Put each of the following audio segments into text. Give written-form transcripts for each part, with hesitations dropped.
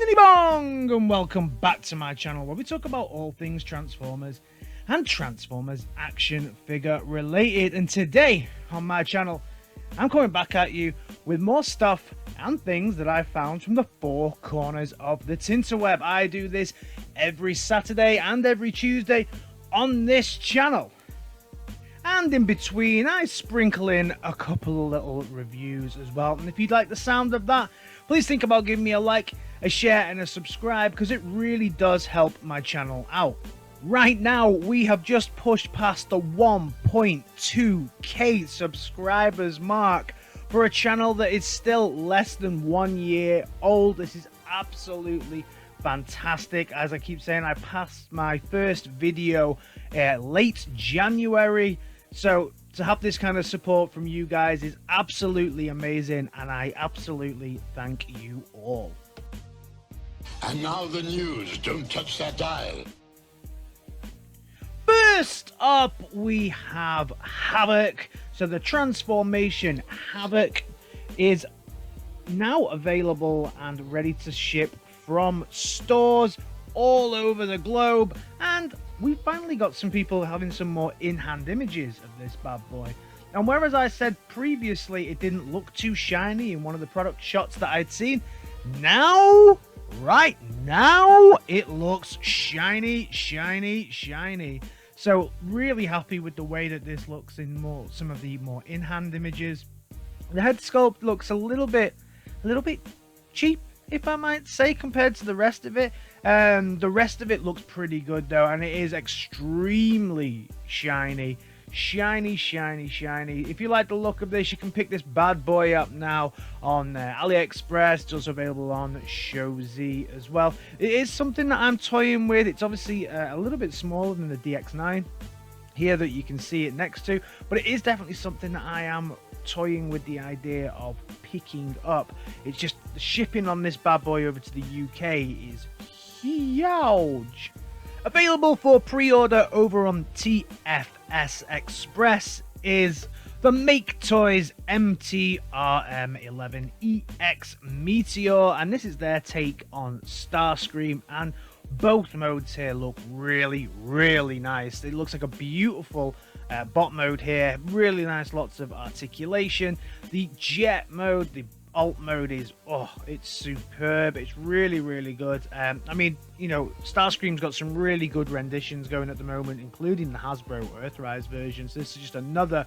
Bingy Bong, and welcome back to my channel where we talk about all things Transformers and Transformers action figure related. And today on my channel, I'm coming back at you with more stuff and things that I found from the four corners of the Tinterweb. I do this every Saturday and every Tuesday on this channel. And in between, I sprinkle in a couple of little reviews as well. And if you'd like the sound of that, please think about giving me a like, a share, and a subscribe, because it really does help my channel out. Right now, we have just pushed past the 1.2k subscribers mark for a channel that is still less than 1 year old. This is absolutely fantastic. As I keep saying, I passed my first video late January, so to have this kind of support from you guys is absolutely amazing, and I absolutely thank you all. And now the news. Don't touch that dial. First up, we have HAVOK. So the Transformation HAVOK is now available and ready to ship from stores all over the globe, and we finally got some people having some more in-hand images of this bad boy. And whereas I said previously it didn't look too shiny in one of the product shots that I'd seen, right now it looks shiny. So really happy with the way that this looks in some of the more in-hand images. The head sculpt looks a little bit cheap, if I might say, compared to the rest of it. The rest of it looks pretty good though, and it is extremely shiny. Shiny. If you like the look of this, you can pick this bad boy up now on AliExpress. It's also available on HAVOK as well. It is something that I'm toying with. It's obviously a little bit smaller than the DX9 here that you can see it next to, but it is definitely something that I am toying with the idea of picking up. It's just the shipping on this bad boy over to the UK is huge. Available for pre-order over on TFS Express is the MAKETOYS MTRM11EX Meteor, and this is their take on Starscream, and both modes here look really nice. It looks like a beautiful bot mode here, really nice, lots of articulation. The jet mode, the alt mode is, it's superb. It's really good. I mean, you know, Starscream's got some really good renditions going at the moment, including the Hasbro Earthrise version. So this is just another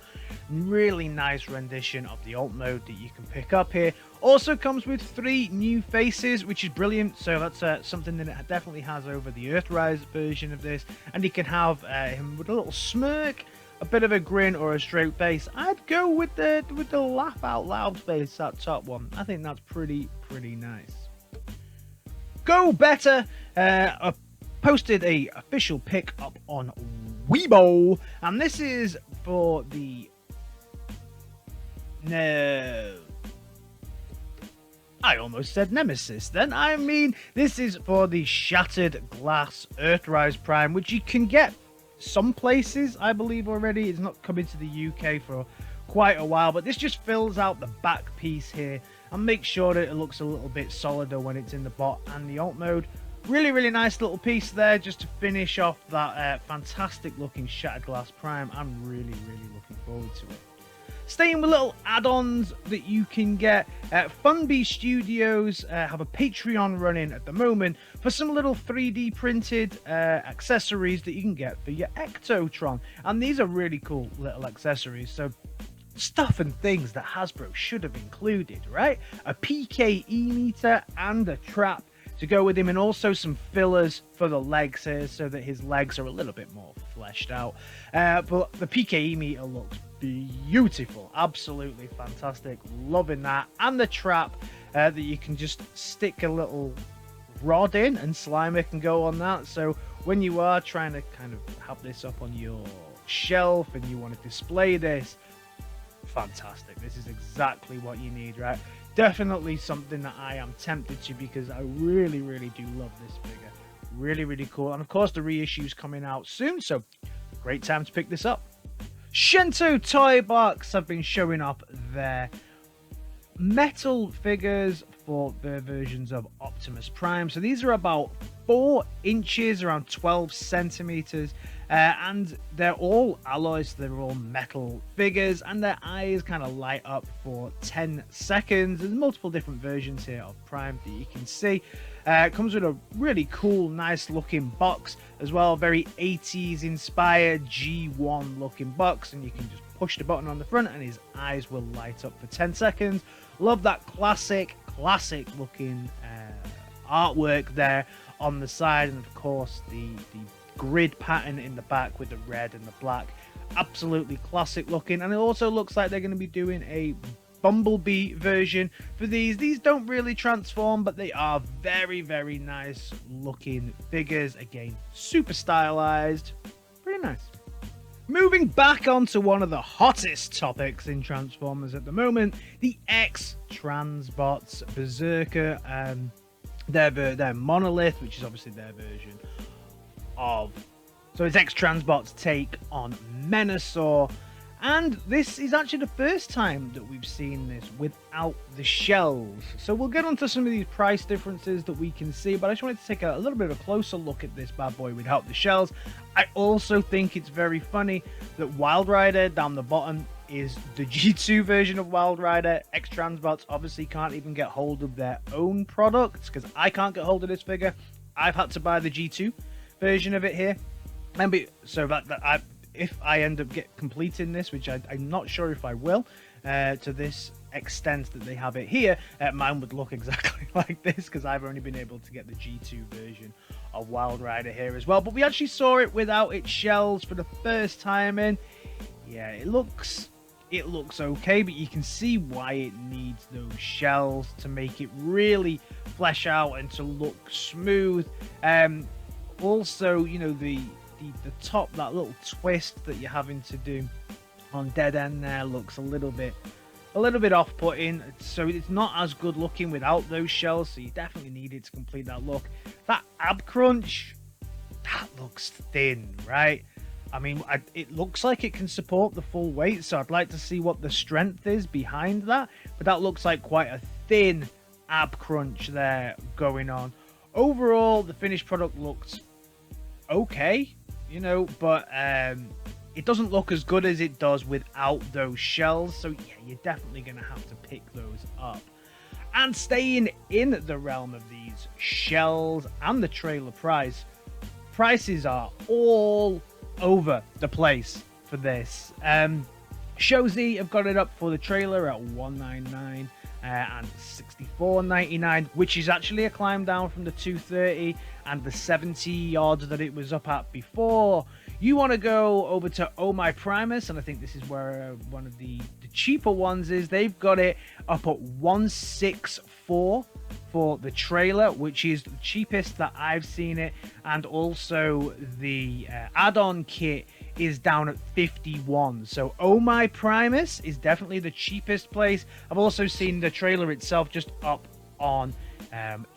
really nice rendition of the alt mode that you can pick up here. Also comes with 3 new faces, which is brilliant. So that's something that it definitely has over the Earthrise version of this, and you can have him with a little smirk, a bit of a grin, or a straight face. I'd go with the laugh out loud face, that top one. I think that's pretty nice. Go Better posted a official pick up on Weibo, and this is for the I almost said Nemesis then. I mean, this is for the Shattered Glass Earthrise Prime, which you can get some places, I believe, already. It's not coming to the UK for quite a while, but this just fills out the back piece here and makes sure that it looks a little bit solider when it's in the bot and the alt mode. Really nice little piece there just to finish off that fantastic looking Shattered Glass Prime. I'm really looking forward to it. Staying with little add-ons that you can get, Funby Studios have a Patreon running at the moment for some little 3D printed accessories that you can get for your Ectotron, and these are really cool little accessories. So stuff and things that Hasbro should have included, right? A PKE meter and a trap to go with him, and also some fillers for the legs here so that his legs are a little bit more fleshed out. But the PKE meter looks beautiful, absolutely fantastic, loving that. And the trap that you can just stick a little rod in and Slimer can go on that. So when you are trying to kind of have this up on your shelf and you want to display this, fantastic. This is exactly what you need, right? Definitely something that I am tempted to, because I really do love this figure. Really cool. And of course the reissue's coming out soon, so great time to pick this up. Shento Toy Box have been showing up their metal figures for the versions of Optimus Prime. So these are about 4 inches, around 12 centimeters, and they're all alloys, so they're all metal figures, and their eyes kind of light up for 10 seconds. There's multiple different versions here of Prime that you can see. It comes with a really cool, nice looking box as well, very 80s inspired G1 looking box, and you can just push the button on the front and his eyes will light up for 10 seconds. Love that classic looking artwork there on the side, and of course the grid pattern in the back with the red and the black. Absolutely classic looking, and it also looks like they're going to be doing a Bumblebee version for these. These don't really transform, but they are very nice looking figures. Again, super stylized, pretty nice. Moving back onto one of the hottest topics in Transformers at the moment, the X-Transbots Berserker, their monolith, which is obviously their version of, so it's X-Transbots' take on Menasor. And this is actually the first time that we've seen this without the shells. So we'll get onto some of these price differences that we can see, but I just wanted to take a little bit of a closer look at this bad boy without the shells. I also think it's very funny that Wild Rider down the bottom is the G2 version of Wild Rider. X-Transbots obviously can't even get hold of their own products, because I can't get hold of this figure. I've had to buy the G2 version of it here. And so if I end up completing this, which I'm not sure if I will, to this extent that they have it here, mine would look exactly like this, because I've only been able to get the G2 version of Wild Rider here as well. But we actually saw it without its shells for the first time in. Yeah, it looks okay, but you can see why it needs those shells to make it really flesh out and to look smooth. Also, you know, the top, that little twist that you're having to do on dead end there looks a little bit off-putting, so it's not as good looking without those shells, so you definitely need it to complete that look. That ab crunch, that looks thin, right? I mean, it looks like it can support the full weight, so I'd like to see what the strength is behind that, but that looks like quite a thin ab crunch there going on. Overall, the finished product looks okay, you know, but it doesn't look as good as it does without those shells. So yeah, you're definitely going to have to pick those up. And staying in the realm of these shells and the trailer prices are all over the place for this. Shozy have got it up for the trailer at $199 and $64.99, which is actually a climb down from the $230 and the $70 odds that it was up at before. You want to go over to Oh My Primus, and I think this is where one of the cheaper ones is. They've got it up at $164 for the trailer, which is the cheapest that I've seen it, and also the add-on kit is down at $51. So Oh My Primus is definitely the cheapest place. I've also seen the trailer itself just up on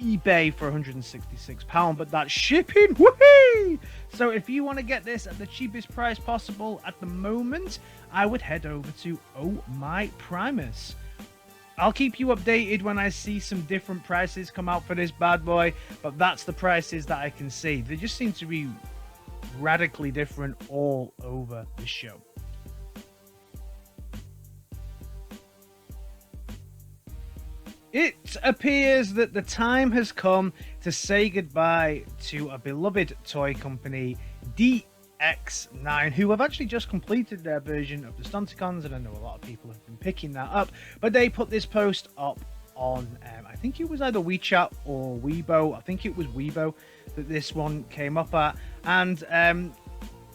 eBay for £166, but that's shipping. Whee! So if you want to get this at the cheapest price possible at the moment, I would head over to Oh My Primus. I'll keep you updated when I see some different prices come out for this bad boy, but that's the prices that I can see. They just seem to be radically different all over the show. It appears that the time has come to say goodbye to a beloved toy company, DX9, who have actually just completed their version of the Stunticons, and I know a lot of people have been picking that up, but they put this post up on, I think it was either WeChat or Weibo. I think it was Weibo that this one came up at, and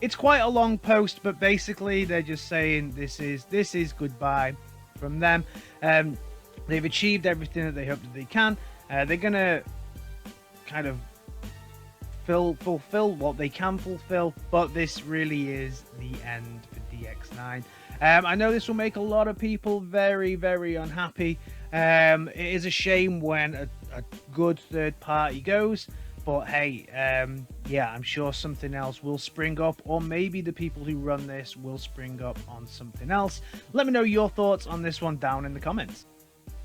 it's quite a long post, but basically they're just saying this is goodbye from them. They've achieved everything that they hope that they can. They're gonna kind of fulfill what they can fulfill, but this really is the end for DX9. I know this will make a lot of people very, very unhappy. It is a shame when a good third party goes, but hey, yeah, I'm sure something else will spring up, or maybe the people who run this will spring up on something else. Let me know your thoughts on this one down in the comments.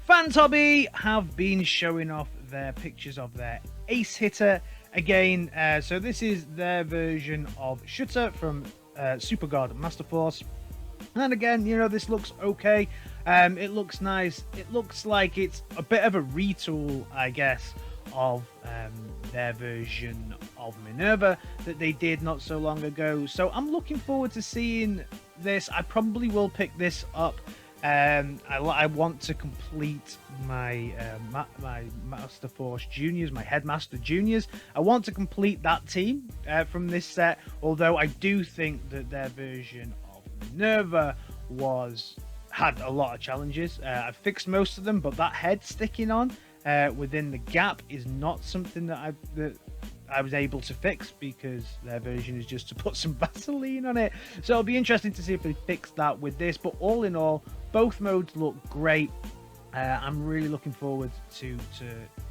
Fanshobby have been showing off their pictures of their ace hitter again. So this is their version of Shutter from Super God Master Force. And again, you know, this looks okay. It looks nice. It looks like it's a bit of a retool, I guess, of their version of Minerva that they did not so long ago. So I'm looking forward to seeing this. I probably will pick this up. I want to complete my my Master Force Juniors, my Headmaster Juniors. I want to complete that team from this set, although I do think that their version of Minerva had a lot of challenges. I've fixed most of them, but that head sticking on within the gap is not something that I was able to fix, because their version is just to put some Vaseline on it. So it'll be interesting to see if they fix that with this. But all in all, both modes look great. I'm really looking forward to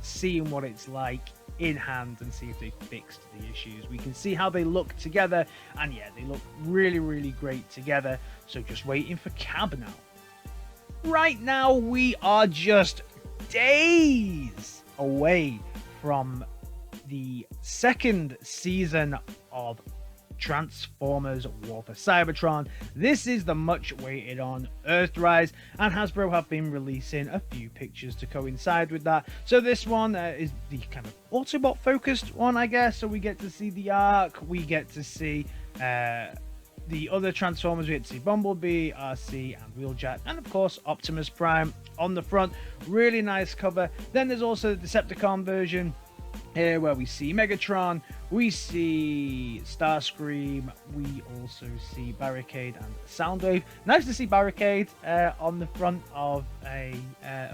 seeing what it's like in hand and see if they fixed the issues. We can see how they look together, and yeah, they look really, really great together. So just waiting for Cab now. Right now, we are just days away from the second season of Transformers War for Cybertron. This is the much waited on Earthrise, and Hasbro have been releasing a few pictures to coincide with that. So this one is the kind of Autobot focused one, I guess. So we get to see the Ark, we get to see the other Transformers, we get to see Bumblebee, RC, and Wheeljack, and of course Optimus Prime on the front. Really nice cover. Then there's also the Decepticon version here, where we see Megatron, we see Starscream, we also see Barricade and Soundwave. Nice to see Barricade on the front of a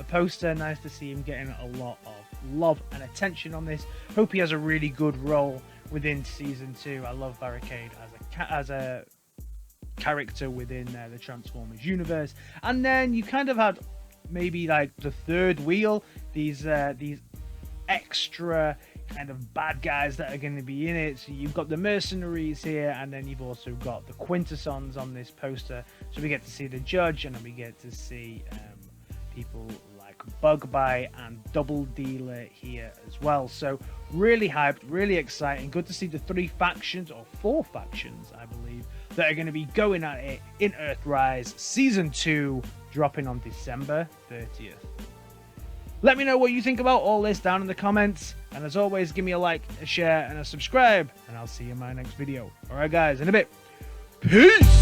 poster. Nice to see him getting a lot of love and attention on this. Hope he has a really good role within season 2. I love Barricade as a character within the Transformers universe. And then you kind of had maybe like the third wheel, these extra kind of bad guys that are going to be in it. So you've got the mercenaries here, and then you've also got the Quintessons on this poster. So we get to see the Judge, and then we get to see people like Bugby and Double Dealer here as well. So really hyped, really exciting. Good to see the 3 factions, or 4 factions, I believe, that are going to be going at it in Earthrise Season 2, dropping on December 30th. Let me know what you think about all this down in the comments. And as always, give me a like, a share, and a subscribe. And I'll see you in my next video. Alright guys, in a bit. Peace!